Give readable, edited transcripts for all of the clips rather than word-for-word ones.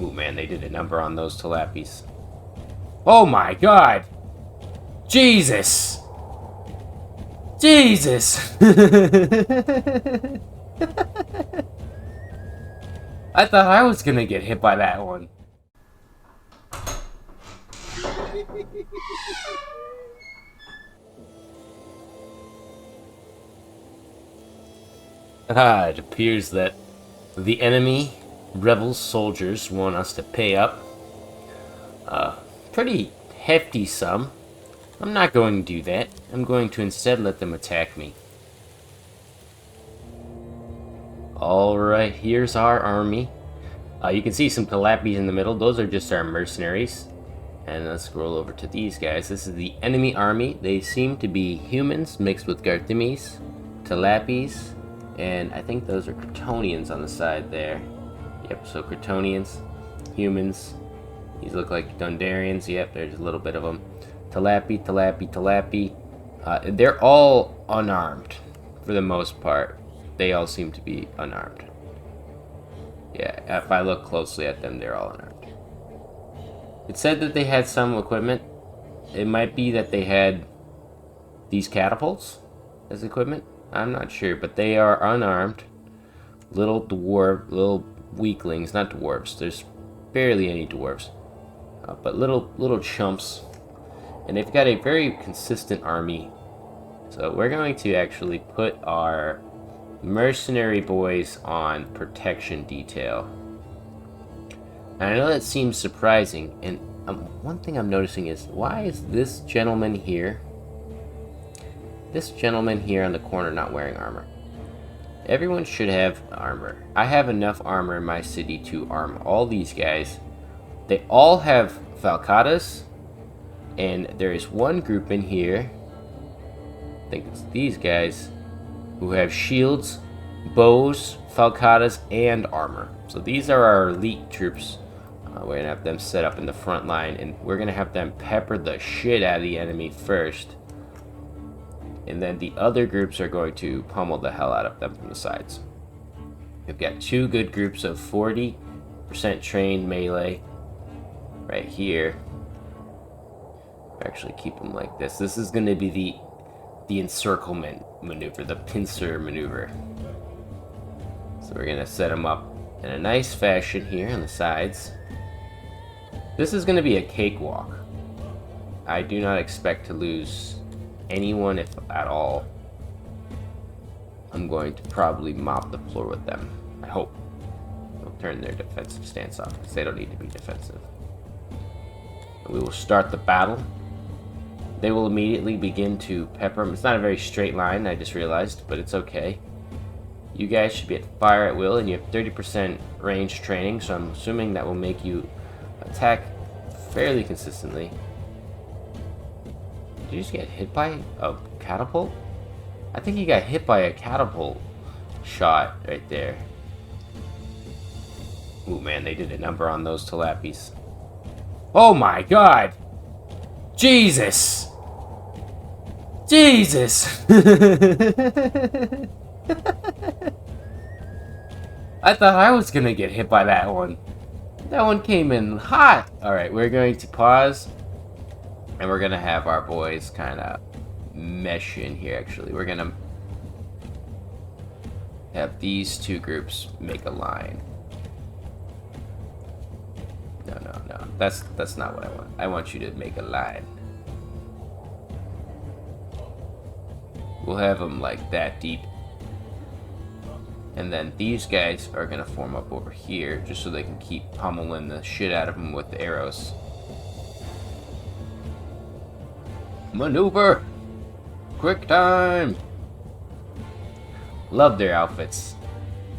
Ooh, man, they did a number on those tilappies. Oh my god! Jesus! Jesus! I thought I was gonna get hit by that one. It appears that the enemy rebel soldiers want us to pay up a pretty hefty sum. I'm not going to do that. I'm going to instead let them attack me. Alright, here's our army. You can see some tilappies in the middle. Those are just our mercenaries. And let's scroll over to these guys. This is the enemy army. They seem to be humans mixed with Garthimes, tilappies, and I think those are Cretonians on the side there. Yep, so Cretonians, humans. These look like Dundarians. Yep, there's a little bit of them. Tilapi. They're all unarmed for the most part. They all seem to be unarmed. Yeah, if I look closely at them, they're all unarmed. It said that they had some equipment. It might be that they had these catapults as equipment. I'm not sure, but they are unarmed. Little weaklings, not dwarves. There's barely any dwarves, but little chumps. And they've got a very consistent army. So we're going to actually put our mercenary boys on protection detail. And I know that seems surprising, and one thing I'm noticing is, why is this gentleman here on the corner not wearing armor? Everyone should have armor. I have enough armor in my city to arm all these guys. They all have falcatas, and there is one group in here, I think it's these guys, who have shields, bows, falcatas, and armor. So these are our elite troops. We're going to have them set up in the front line, and we're going to have them pepper the shit out of the enemy first. And then the other groups are going to pummel the hell out of them from the sides. We've got two good groups of 40% trained melee right here. Actually keep them like this. This is going to be the encirclement maneuver, the pincer maneuver. So we're going to set them up in a nice fashion here on the sides. This is going to be a cakewalk. I do not expect to lose anyone, if at all. I'm going to probably mop the floor with them. I hope. They'll turn their defensive stance off, because they don't need to be defensive. We will start the battle. They will immediately begin to pepper them. It's not a very straight line, I just realized, but it's okay. You guys should be at fire at will, and you have 30% range training, so I'm assuming that will make you attack fairly consistently. Did you just get hit by a catapult? I think you got hit by a catapult shot right there. Ooh, man, they did a number on those tilappies. Oh my god! Jesus! Jesus! I thought I was gonna get hit by that one. That one came in hot. Alright, we're going to pause. And we're gonna have our boys kind of mesh in here, actually. We're gonna have these two groups make a line. No. That's not what I want. I want you to make a line. We'll have them like that deep. And then these guys are going to form up over here just so they can keep pummeling the shit out of them with the arrows. Maneuver! Quick time! Love their outfits.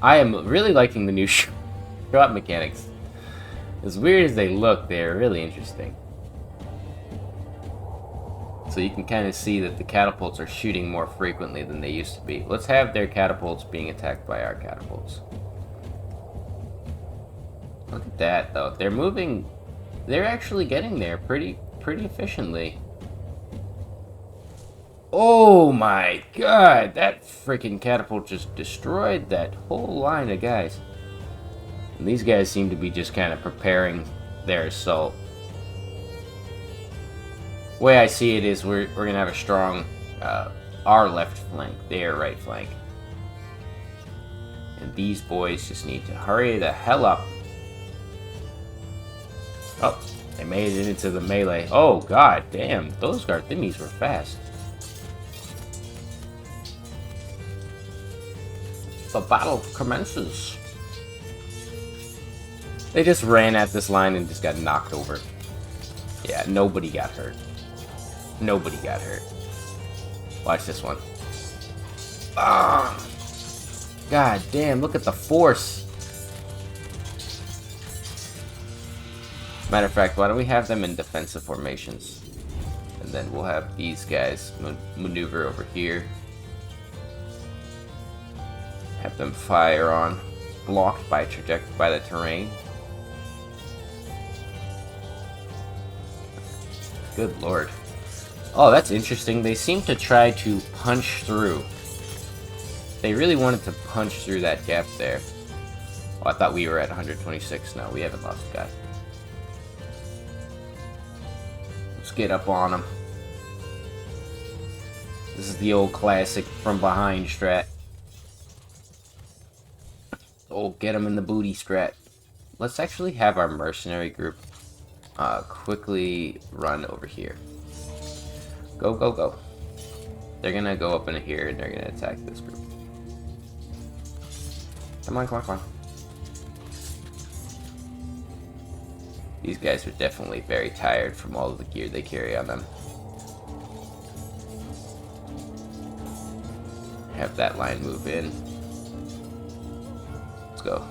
I am really liking the new shot mechanics. As weird as they look, they're really interesting. So you can kind of see that the catapults are shooting more frequently than they used to be. Let's have their catapults being attacked by our catapults. Look at that, though. They're moving. They're actually getting there pretty efficiently. Oh my god! That freaking catapult just destroyed that whole line of guys. And these guys seem to be just kind of preparing their assault. The way I see it is we're going to have a strong, our left flank, their right flank. And these boys just need to hurry the hell up. Oh, they made it into the melee. Oh, god damn. Those Garthimis were fast. The battle commences. They just ran at this line and just got knocked over. Yeah, nobody got hurt. Nobody got hurt. Watch this one. Ah! God damn, look at the force. Matter of fact, why don't we have them in defensive formations? And then we'll have these guys maneuver over here. Have them fire on, blocked by the terrain. Good lord. Oh, that's interesting. They seem to try to punch through. They really wanted to punch through that gap there. Oh, I thought we were at 126. No, we haven't lost a guy. Let's get up on them. This is the old classic from behind strat. Oh, get them in the booty strat. Let's actually have our mercenary group quickly run over here. Go, go, go. They're gonna go up into here and they're gonna attack this group. Come on, come on, come on. These guys are definitely very tired from all of the gear they carry on them. Have that line move in. Let's go.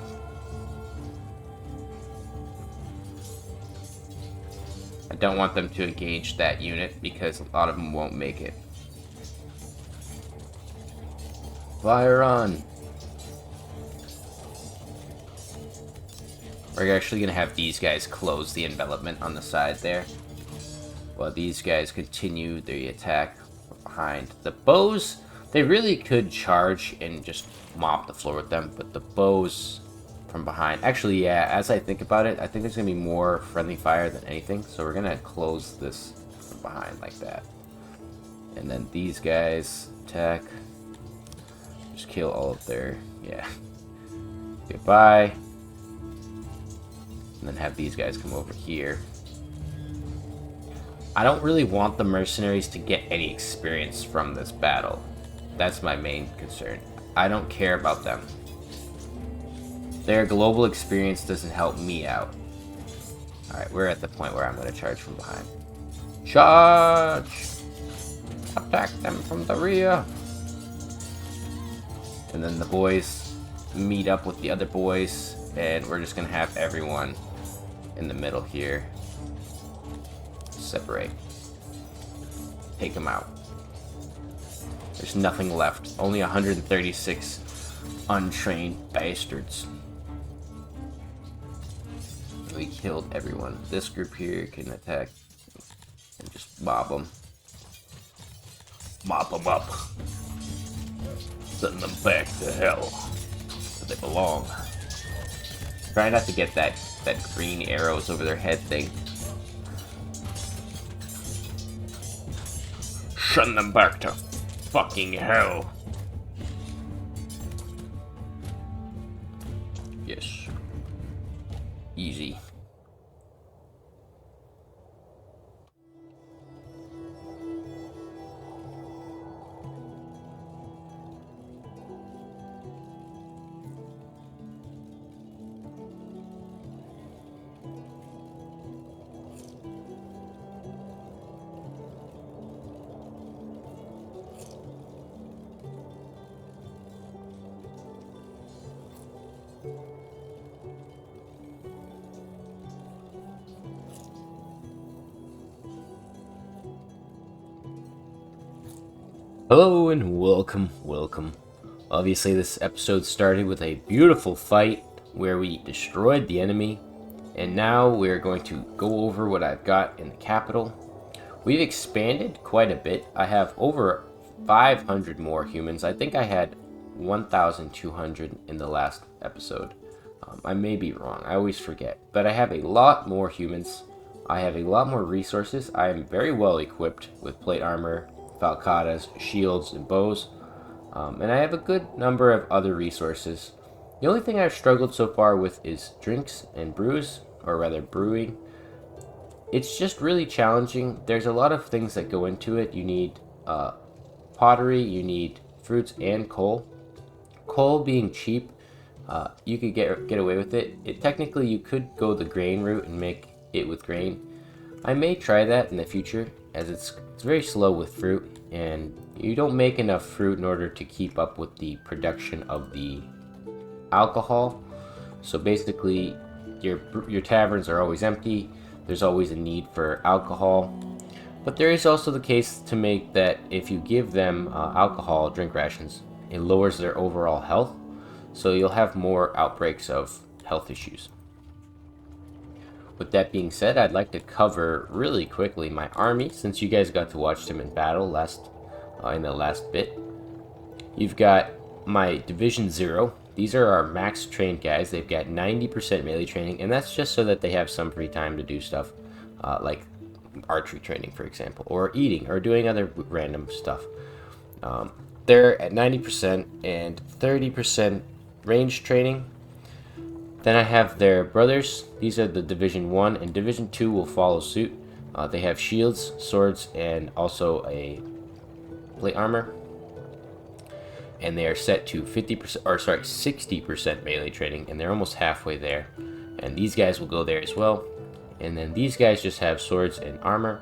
I don't want them to engage that unit because a lot of them won't make it. Fire on! We're actually going to have these guys close the envelopment on the side there, while these guys continue the attack behind. The bows, they really could charge and just mop the floor with them, but the bows from behind... Actually, yeah, as I think about it, I think there's going to be more friendly fire than anything, so we're going to close this from behind like that. And then these guys attack. Just kill all of their... yeah. Goodbye. And then have these guys come over here. I don't really want the mercenaries to get any experience from this battle. That's my main concern. I don't care about them. Their global experience doesn't help me out. Alright, we're at the point where I'm going to charge from behind. Charge! Attack them from the rear! And then the boys meet up with the other boys, and we're just going to have everyone in the middle here. Separate. Take them out. There's nothing left. Only 136 untrained bastards. We killed everyone. This group here can attack and just mob them. Mop them up. Send them back to hell where they belong. Try not to get that green arrows over their head thing. Send them back to fucking hell. Yes. Easy. Hello and welcome. Obviously this episode started with a beautiful fight where we destroyed the enemy, and now we're going to go over what I've got in the capital. We've expanded quite a bit. I have over 500 more humans. I think I had 1,200 in the last episode. I may be wrong. I always forget. But I have a lot more humans. I have a lot more resources. I am very well equipped with plate armor, falcatas, shields, and bows. And I have a good number of other resources. The only thing I've struggled so far with is drinks and brews, or rather brewing. It's just really challenging. There's a lot of things that go into it. You need pottery, you need fruits and coal. Coal being cheap, you could get away with it. Technically, you could go the grain route and make it with grain. I may try that in the future, as it's very slow with fruit, and you don't make enough fruit in order to keep up with the production of the alcohol. So basically, your taverns are always empty. There's always a need for alcohol. But there is also the case to make that if you give them alcohol drink rations, it lowers their overall health. So you'll have more outbreaks of health issues. With that being said, I'd like to cover really quickly my army, since you guys got to watch them in battle in the last bit. You've got my Division 0. These are our max trained guys. They've got 90% melee training, and that's just so that they have some free time to do stuff like archery training, for example, or eating, or doing other random stuff. They're at 90% and 30% range training. Then I have their brothers. These are the Division 1, and Division 2 will follow suit. They have shields, swords, and also a plate armor. And they are set to 60% melee training, and they're almost halfway there. And these guys will go there as well. And then these guys just have swords and armor,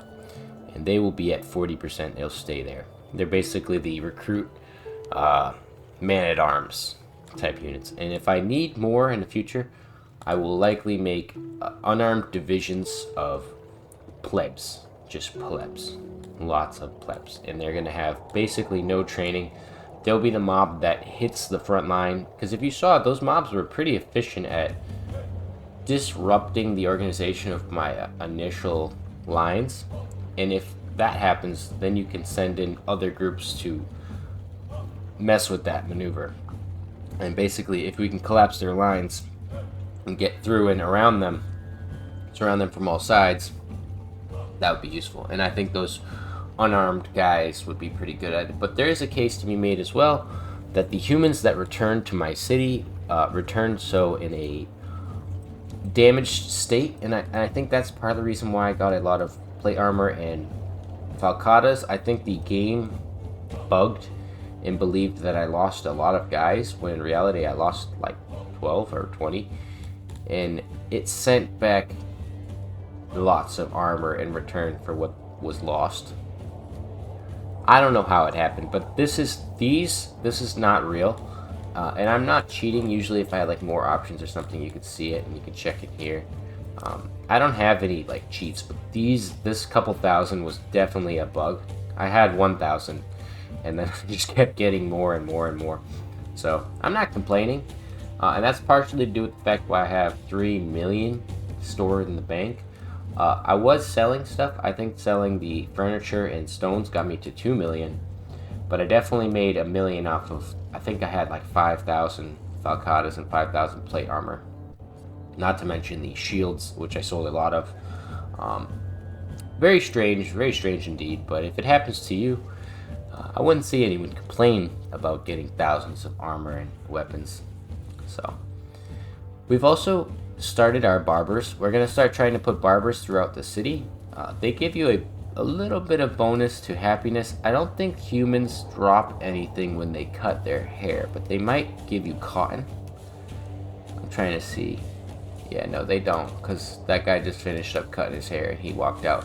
and they will be at 40%. They'll stay there. They're basically the recruit man-at-arms type units. And if I need more in the future, I will likely make unarmed divisions of plebs. Just plebs. Lots of plebs. And they're going to have basically no training. They'll be the mob that hits the front line. Because if you saw, those mobs were pretty efficient at disrupting the organization of my initial lines. And if that happens, then you can send in other groups to mess with that maneuver. And basically, if we can collapse their lines and get through and around them, surround them from all sides, that would be useful. And I think those unarmed guys would be pretty good at it. But there is a case to be made as well that the humans that return to my city return so in a damaged state, and I think that's part of the reason why I got a lot of plate armor and falcatas. I think the game bugged and believed that I lost a lot of guys, when in reality I lost like 12 or 20, and it sent back lots of armor in return for what was lost. I don't know how it happened, but this is not real. And I'm not cheating. Usually if I had like more options or something, you could see it and you can check it here. I don't have any like cheats, but this couple thousand was definitely a bug. I had 1,000 and then I just kept getting more and more and more. So I'm not complaining. And that's partially to do with the fact why I have 3 million stored in the bank. I was selling stuff. I think selling the furniture and stones got me to 2 million. But I definitely made 1 million off of, I think I had like 5,000 falcatas and 5,000 plate armor. Not to mention the shields, which I sold a lot of. Very strange indeed. But if it happens to you, I wouldn't see anyone complain about getting thousands of armor and weapons. So, we've also started our barbers. We're going to start trying to put barbers throughout the city. They give you a little bit of bonus to happiness. I don't think humans drop anything when they cut their hair, but they might give you cotton. I'm trying to see. Yeah, no, they don't, because that guy just finished up cutting his hair and he walked out,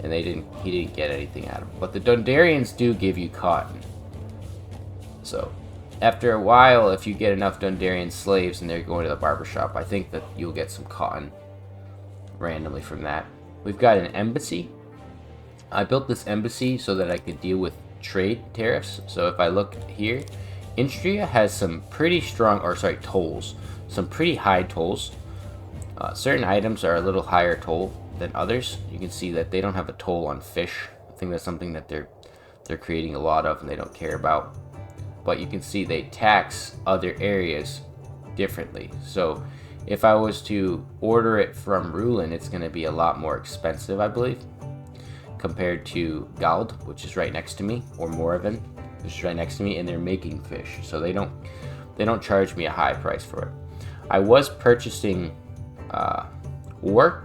and he didn't get anything out of it. But the Dundarians do give you cotton. So, after a while, if you get enough Dundarian slaves and they're going to the barbershop, I think that you'll get some cotton randomly from that. We've got an embassy. I built this embassy so that I could deal with trade tariffs. So if I look here, Instria has some pretty strong, tolls. Some pretty high tolls. Certain items are a little higher toll than others. You can see that they don't have a toll on fish. I think that's something that they're creating a lot of and they don't care about. But you can see they tax other areas differently. So if I was to order it from Rulin, it's going to be a lot more expensive, I believe, compared to Gald, which is right next to me, or Morven, which is right next to me, and they're making fish, so they don't charge me a high price for it. I was purchasing ore,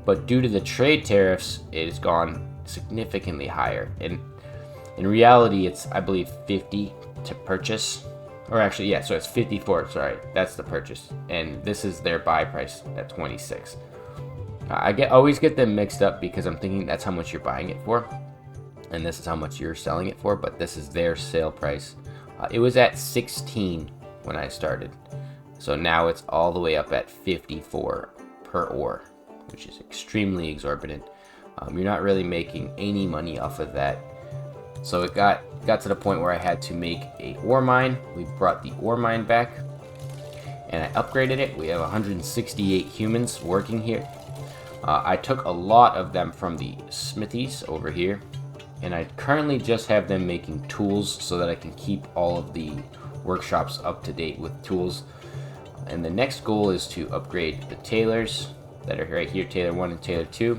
but due to the trade tariffs, it has gone significantly higher. And in reality, it's, I believe, 50 to purchase. Or actually, yeah, so it's 54, sorry, that's the purchase. And this is their buy price at 26. I always get them mixed up because I'm thinking that's how much you're buying it for. And this is how much you're selling it for, but this is their sale price. It was at 16 when I started. So now it's all the way up at 54 per ore, which is extremely exorbitant. You're not really making any money off of that. So it got to the point where I had to make a ore mine. We brought the ore mine back, and I upgraded it. We have 168 humans working here. I took a lot of them from the smithies over here, and I currently just have them making tools so that I can keep all of the workshops up to date with tools. And the next goal is to upgrade the tailors that are right here, Tailor 1 and Tailor 2,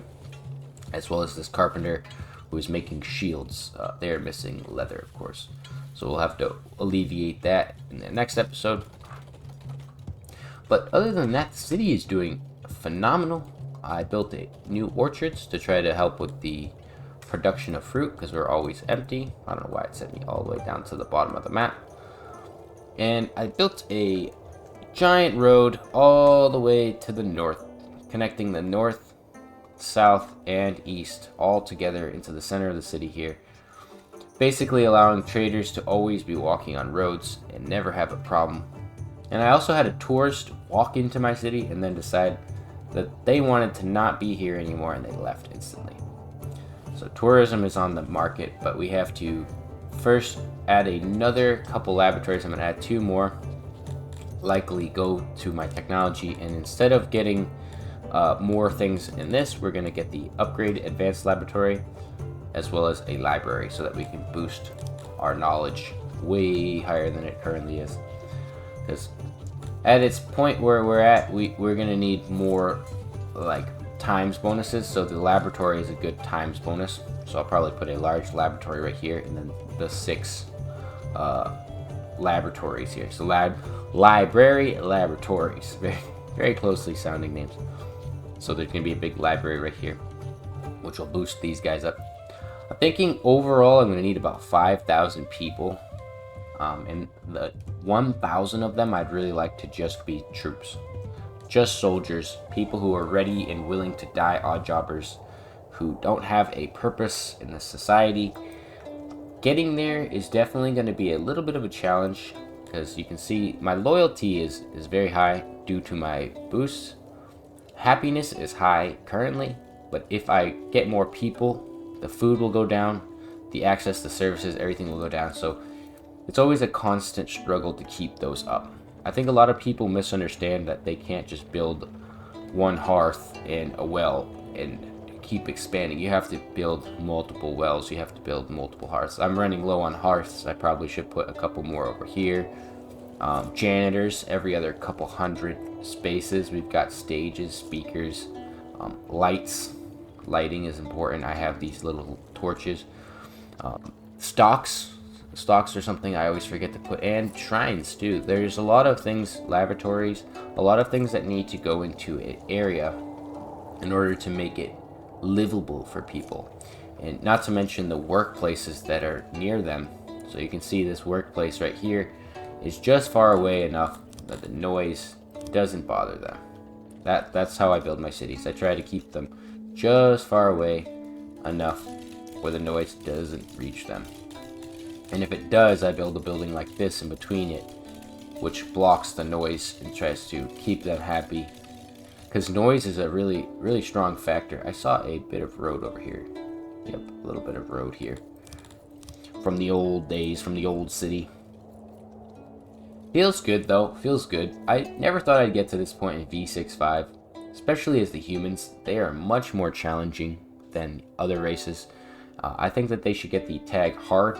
as well as this carpenter who is making shields. They're missing leather, of course. So we'll have to alleviate that in the next episode. But other than that, the city is doing phenomenal. I built new orchards to try to help with the production of fruit because we're always empty. I don't know why it sent me all the way down to the bottom of the map. And I built a giant road all the way to the north, connecting the north, south, and east all together into the center of the city here, basically allowing traders to always be walking on roads and never have a problem. And I also had a tourist walk into my city and then decide that they wanted to not be here anymore, and they left instantly. So tourism is on the market, but we have to first add another couple laboratories. I'm going to add 2 more, likely go to my technology, and instead of getting more things in this, we're going to get the upgrade advanced laboratory as well as a library so that we can boost our knowledge way higher than it currently is. Because at its point where we're at, we're going to need more like times bonuses, so the laboratory is a good times bonus. So I'll probably put a large laboratory right here, and then the 6 laboratories here. So library laboratories, very closely sounding names. So there's going to be a big library right here, which will boost these guys up. I'm thinking overall I'm going to need about 5,000 people, and the 1,000 of them I'd really like to just be troops, just soldiers, people who are ready and willing to die, odd jobbers who don't have a purpose in the society. Getting there is definitely going to be a little bit of a challenge, because you can see my loyalty is very high due to my boosts. Happiness is high currently, but if I get more people, the food will go down, the access to services, everything will go down. So it's always a constant struggle to keep those up. I think a lot of people misunderstand that they can't just build one hearth and a well and keep expanding. You have to build multiple wells, you have to build multiple hearths. I'm running low on hearths. I probably should put a couple more over here. Janitors every other couple hundred spaces. We've got stages, speakers, lights. Lighting is important. I have these little torches. Stocks are something I always forget to put, and shrines too. There's a lot of things, lavatories, a lot of things that need to go into an area in order to make it livable for people, and not to mention the workplaces that are near them. So you can see this workplace right here is just far away enough that the noise doesn't bother them. That's how I build my cities. I try to keep them just far away enough where the noise doesn't reach them. And if it does, I build a building like this in between it, which blocks the noise and tries to keep them happy. Because noise is a really strong factor. I saw a bit of road over here. Yep, a little bit of road here. From the old days, from the old city. Feels good though, feels good. I never thought I'd get to this point in V.65. Especially as the humans, they are much more challenging than other races. I think that they should get the tag hard,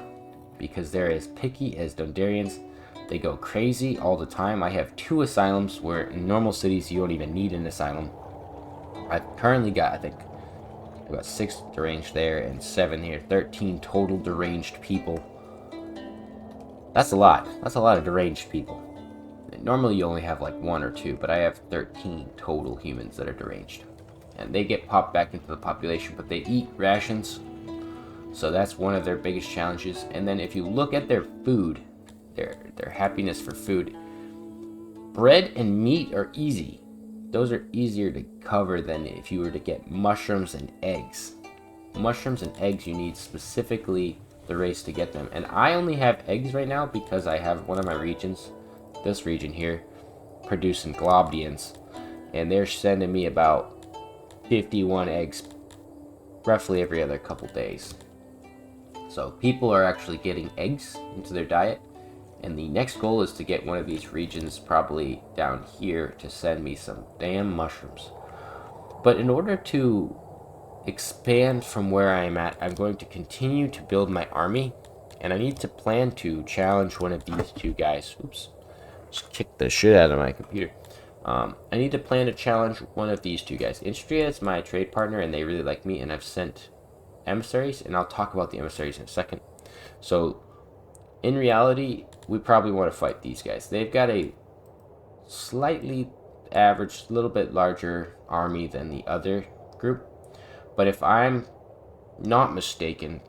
because they're as picky as Dondarians, They go crazy all the time. I have 2 asylums where in normal cities you don't even need an asylum. I've currently got, I think, I've got 6 deranged there and 7 here. 13 total deranged people. That's a lot. That's a lot of deranged people. Normally you only have like 1 or 2, but I have 13 total humans that are deranged. And they get popped back into the population, but they eat rations. So that's one of their biggest challenges. And then if you look at their food, their happiness for food, bread and meat are easy. Those are easier to cover than if you were to get mushrooms and eggs. Mushrooms and eggs, you need specifically the race to get them. And I only have eggs right now because I have one of my regions, this region here, producing globdians. And they're sending me about 51 eggs roughly every other couple days. So people are actually getting eggs into their diet. And the next goal is to get one of these regions probably down here to send me some damn mushrooms. But in order to expand from where I am at, I'm going to continue to build my army. And I need to plan to challenge one of these 2 guys. Oops. Just kicked the shit out of my computer. I need to plan to challenge one of these 2 guys. Instria is my trade partner and they really like me. And I've sent emissaries. And I'll talk about the emissaries in a second. So in reality, we probably want to fight these guys. They've got a slightly average, little bit larger army than the other group. But if I'm not mistaken,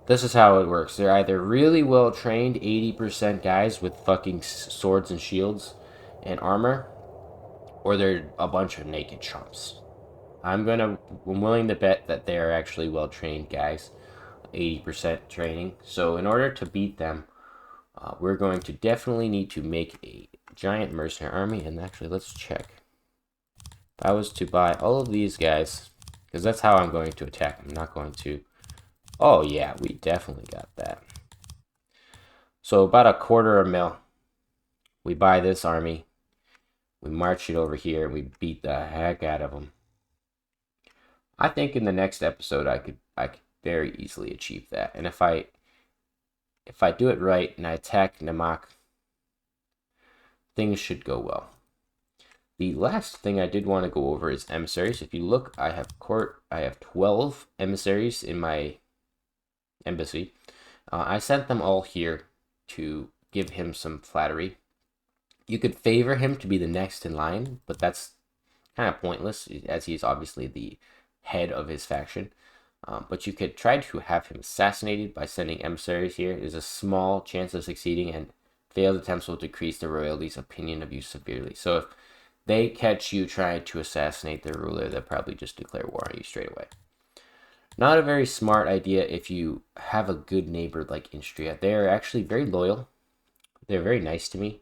this is how it works. They're either really well trained 80% guys with fucking swords and shields and armor, or they're a bunch of naked chumps. I'm willing to bet that they're actually well trained guys, 80% training. So in order to beat them, we're going to definitely need to make a giant mercenary army. And actually, let's check. If I was to buy all of these guys, because that's how I'm going to attack. I'm not going to... Oh, yeah, we definitely got that. So about $250,000. We buy this army. We march it over here. And we beat the heck out of them. I think in the next episode, I could very easily achieve that. And if I do it right and I attack Namak, things should go well. The last thing I did want to go over is emissaries. If you look, I have 12 emissaries in my embassy. I sent them all here to give him some flattery. You could favor him to be the next in line, but that's kind of pointless, as he's obviously the head of his faction. But you could try to have him assassinated by sending emissaries here. There's a small chance of succeeding, and failed attempts will decrease the royalty's opinion of you severely. So if they catch you trying to assassinate their ruler, they'll probably just declare war on you straight away. Not a very smart idea if you have a good neighbor like Instria. They're actually very loyal. They're very nice to me.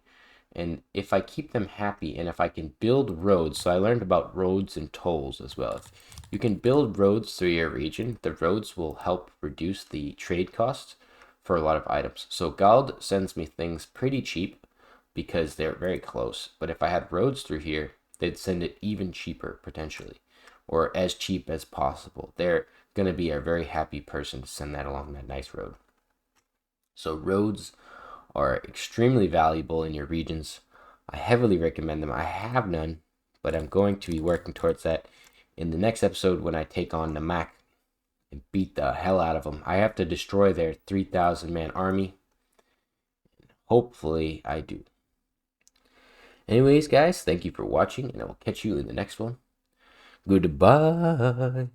And if I keep them happy and if I can build roads, so I learned about roads and tolls as well. If you can build roads through your region, the roads will help reduce the trade costs for a lot of items. So Gald sends me things pretty cheap because they're very close. But if I had roads through here, they'd send it even cheaper potentially, or as cheap as possible. They're going to be a very happy person to send that along that nice road. So roads are extremely valuable in your regions. I heavily recommend them. I have none, but I'm going to be working towards that in the next episode when I take on Namak and beat the hell out of them. I have to destroy their 3,000-man army. Hopefully I do. Anyways, guys, thank you for watching, and I will catch you in the next one. Goodbye.